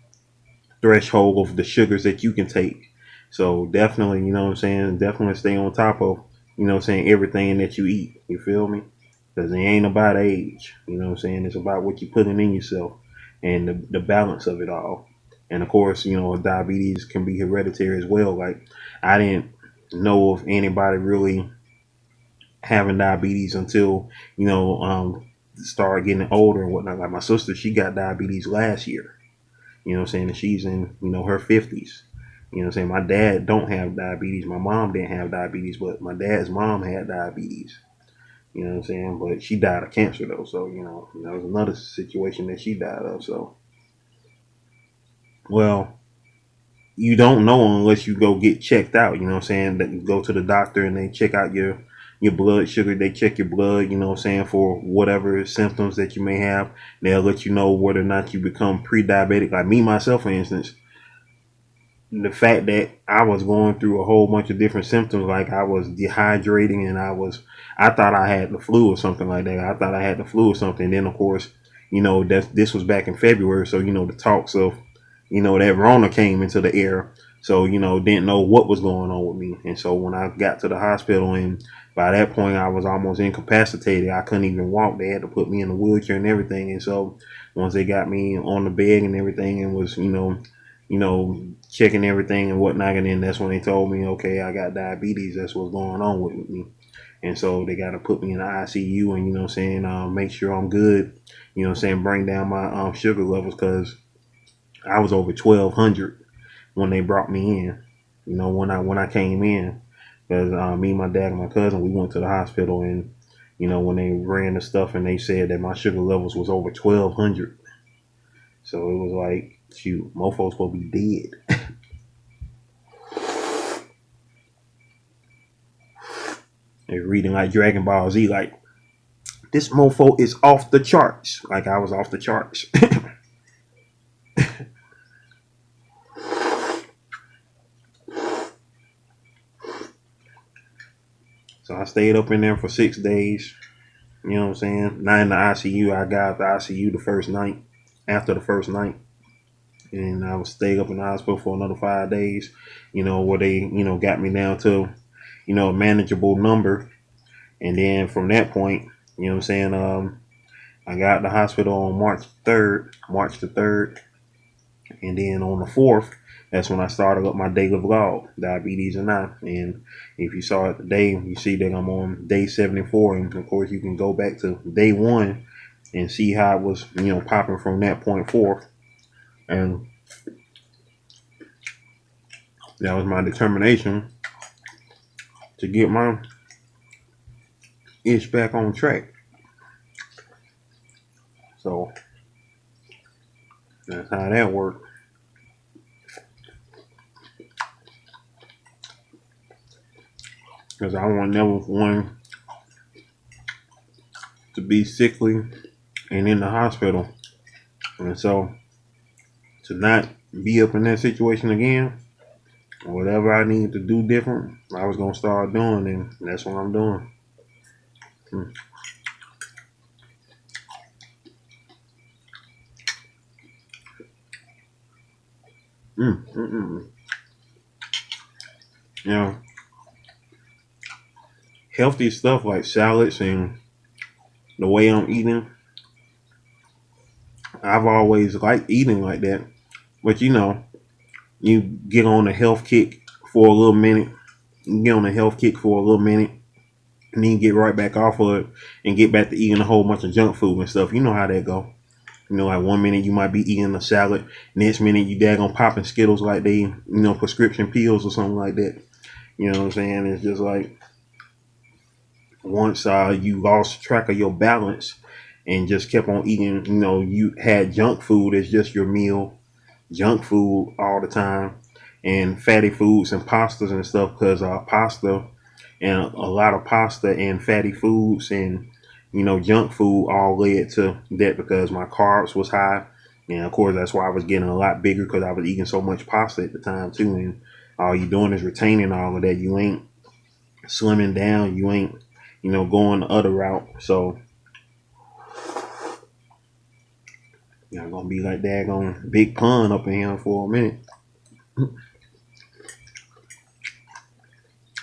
threshold of the sugars that you can take. So definitely, you know what I'm saying, definitely stay on top of, you know what I'm saying, everything that you eat. You feel me? Because it ain't about age. You know what I'm saying? It's about what you're putting in yourself and the balance of it all. And of course, diabetes can be hereditary as well. Like I didn't know of anybody really having diabetes until started getting older and whatnot. Like my sister, she got diabetes last year. You know what I'm saying? And she's in her 50s. You know what I'm saying? My dad don't have diabetes. My mom didn't have diabetes, but my dad's mom had diabetes. You know what I'm saying? But she died of cancer though, so that was another situation that she died of. So well, you don't know unless you go get checked out. You know what I'm saying? That you go to the doctor and they check out your blood sugar. They check your blood. You know what I'm saying, for whatever symptoms that you may have. They'll let you know whether or not you become pre-diabetic. Like me myself, for instance, the fact that I was going through a whole bunch of different symptoms, like I was dehydrating and I thought I had the flu or something like that. I thought I had the flu or something. And then of course, this was back in February, so the talks of that Rona came into the air. So didn't know what was going on with me. And so when I got to the hospital, and by that point I was almost incapacitated, I couldn't even walk. They had to put me in a wheelchair and everything. And so once they got me on the bed and everything, and was checking everything and whatnot. And then that's when they told me, okay, I got diabetes. That's what's going on with me. And so they got to put me in the ICU and, make sure I'm good, bring down my sugar levels, because I was over 1,200 when they brought me in, when I came in. Because me, my dad, and my cousin, we went to the hospital, and, when they ran the stuff and they said that my sugar levels was over 1,200. So it was like, shoot, mofo's supposed to be dead. They're reading like Dragon Ball Z, like, this mofo is off the charts. Like I was off the charts. So I stayed up in there for 6 days. You know what I'm saying? Not in the ICU. I got out the ICU the first night. After the first night. And I was staying up in the hospital for another 5 days, where they, got me down to, a manageable number. And then from that point, you know what I'm saying, I got the hospital on March the 3rd. And then on the 4th, that's when I started up my daily vlog, Diabetes and I. And if you saw it today, you see that I'm on day 74. And of course, you can go back to day 1 and see how it was, popping from that point forth. And that was my determination to get my itch back on track. So that's how that worked. Because I want never one to be sickly and in the hospital. And so to not be up in that situation again, whatever I needed to do different, I was gonna start doing, and that's what I'm doing. Mm. Mm. Mm. Mm. You know, healthy stuff like salads and the way I'm eating, I've always liked eating like that. But you get on a health kick for a little minute, you get on a health kick for a little minute, and then get right back off of it and get back to eating a whole bunch of junk food and stuff. You know how that go. Like one minute you might be eating a salad, next minute you daggone popping Skittles like they, prescription pills or something like that. You know what I'm saying? It's just like once you lost track of your balance, and just kept on eating, you had junk food as just your meal, junk food all the time, and fatty foods and pastas and stuff, because pasta and a lot of pasta and fatty foods and junk food all led to that, because my carbs was high, and of course that's why I was getting a lot bigger, because I was eating so much pasta at the time too, and all you doing is retaining all of that. You ain't slimming down, you ain't going the other route. So I'm gonna be like that on big pun up in here for a minute,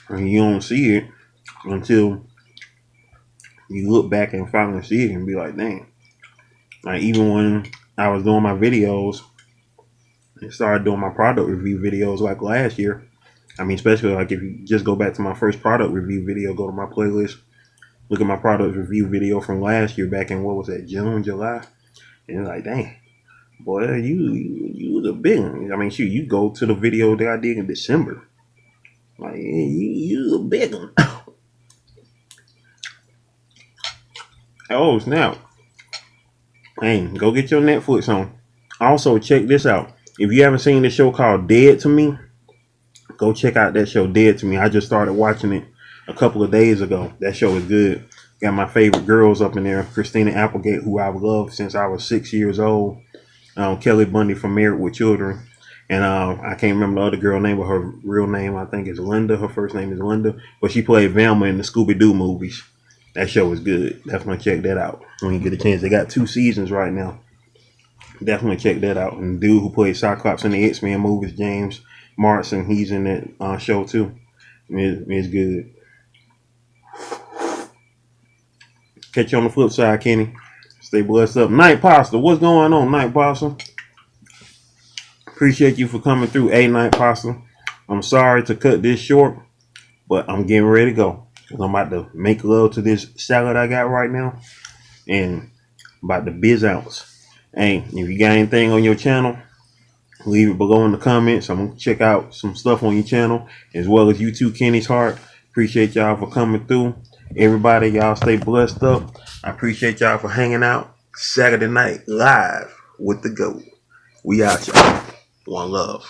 and you don't see it until you look back and finally see it and be like, dang. Like, even when I was doing my videos and started doing my product review videos like last year, I mean, especially like if you just go back to my first product review video, go to my playlist, look at my product review video from last year, back in, what was that, June, July, and it's like, dang, boy, you was a big one. I mean, shoot, you go to the video that I did in December, like, you a big one. Oh snap! Hey, go get your Netflix on. Also, check this out. If you haven't seen the show called Dead to Me, go check out that show, Dead to Me. I just started watching it a couple of days ago. That show is good. Got my favorite girls up in there. Christina Applegate, who I've loved since I was 6 years old. Kelly Bundy from Married with Children. And I can't remember the other girl name, but her real name, I think, is Linda. Her first name is Linda. But she played Velma in the Scooby-Doo movies. That show is good. Definitely check that out when you get a chance. They got 2 seasons right now. Definitely check that out. And the dude who played Cyclops in the X-Men movies, James Marsden, he's in that show too. It's good. Catch you on the flip side, Kenny. Stay blessed up. Night Pasta, what's going on, Night Pasta? Appreciate you for coming through, Night Pasta. I'm sorry to cut this short, but I'm getting ready to go, because I'm about to make love to this salad I got right now, and about to biz ounce. Hey, if you got anything on your channel, leave it below in the comments. I'm gonna check out some stuff on your channel, as well as you too, Kenny's Heart. Appreciate y'all for coming through. Everybody, y'all stay blessed up. I appreciate y'all for hanging out. Saturday night live with the GOAT. We out, y'all. One love.